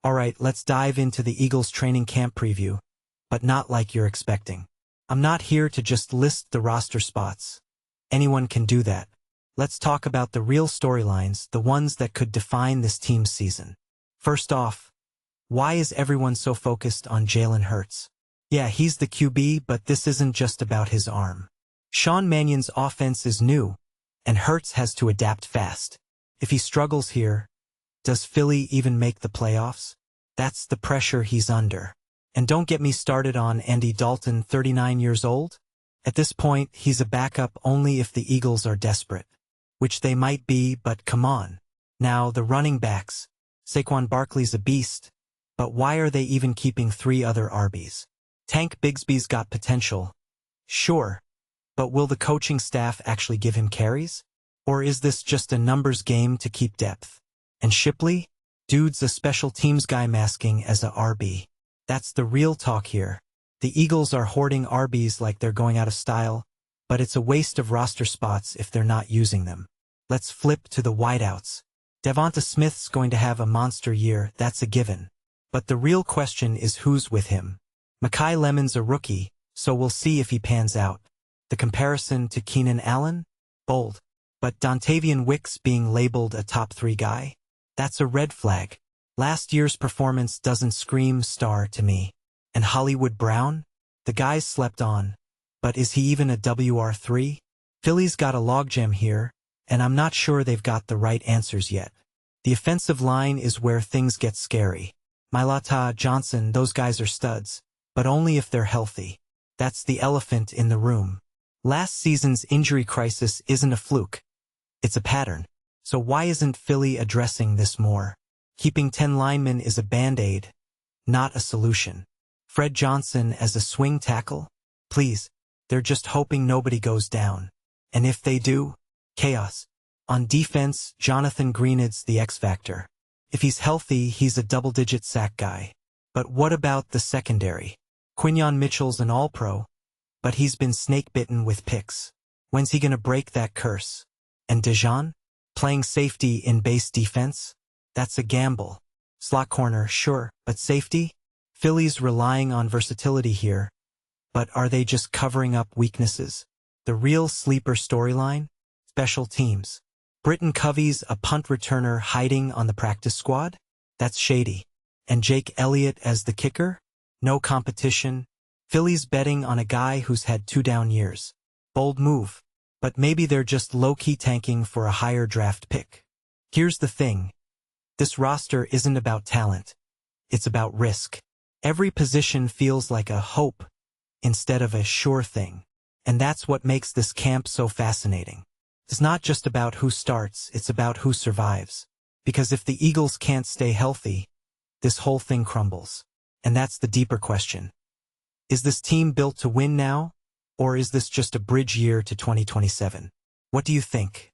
Alright, let's dive into the Eagles training camp preview, but not like you're expecting. I'm not here to just list the roster spots. Anyone can do that. Let's talk about the real storylines, the ones that could define this team's season. First off, why is everyone so focused on Jalen Hurts? Yeah, he's the QB, but this isn't just about his arm. Sean Mannion's offense is new, and Hurts has to adapt fast. If he struggles here, does Philly even make the playoffs? That's the pressure he's under. And don't get me started on Andy Dalton, 39 years old. At this point, he's a backup only if the Eagles are desperate. Which they might be, but come on. Now, the running backs. Saquon Barkley's a beast, but why are they even keeping 3 other RBs? Tank Bigsby's got potential. Sure, but will the coaching staff actually give him carries? Or is this just a numbers game to keep depth? And Shipley? Dude's a special teams guy masking as a RB. That's the real talk here. The Eagles are hoarding RBs like they're going out of style, but it's a waste of roster spots if they're not using them. Let's flip to the wideouts. DeVonta Smith's going to have a monster year, that's a given. But the real question is who's with him. Mekhi Lemon's a rookie, so we'll see if he pans out. The comparison to Keenan Allen? Bold. But Dontavian Wicks being labeled a top 3 guy? That's a red flag. Last year's performance doesn't scream star to me. And Hollywood Brown? The guy's slept on. But is he even a WR3? Philly's got a logjam here, and I'm not sure they've got the right answers yet. The offensive line is where things get scary. Mailata, Johnson, those guys are studs, but only if they're healthy. That's the elephant in the room. Last season's injury crisis isn't a fluke. It's a pattern. So why isn't Philly addressing this more? Keeping 10 linemen is a band-aid, not a solution. Fred Johnson as a swing tackle? Please, they're just hoping nobody goes down. And if they do, chaos. On defense, Jonathan Greenid's the X-factor. If he's healthy, he's a double-digit sack guy. But what about the secondary? Quinyon Mitchell's an all-pro, but he's been snake-bitten with picks. When's he gonna break that curse? And Dejon? Playing safety in base defense? That's a gamble. Slot corner, sure, but safety? Philly's relying on versatility here, but are they just covering up weaknesses? The real sleeper storyline? Special teams. Britton Covey's a punt returner hiding on the practice squad? That's shady. And Jake Elliott as the kicker? No competition. Philly's betting on a guy who's had 2 down years. Bold move. But maybe they're just low-key tanking for a higher draft pick. Here's the thing. This roster isn't about talent. It's about risk. Every position feels like a hope instead of a sure thing. And that's what makes this camp so fascinating. It's not just about who starts, it's about who survives. Because if the Eagles can't stay healthy, this whole thing crumbles. And that's the deeper question. Is this team built to win now? Or is this just a bridge year to 2027? What do you think?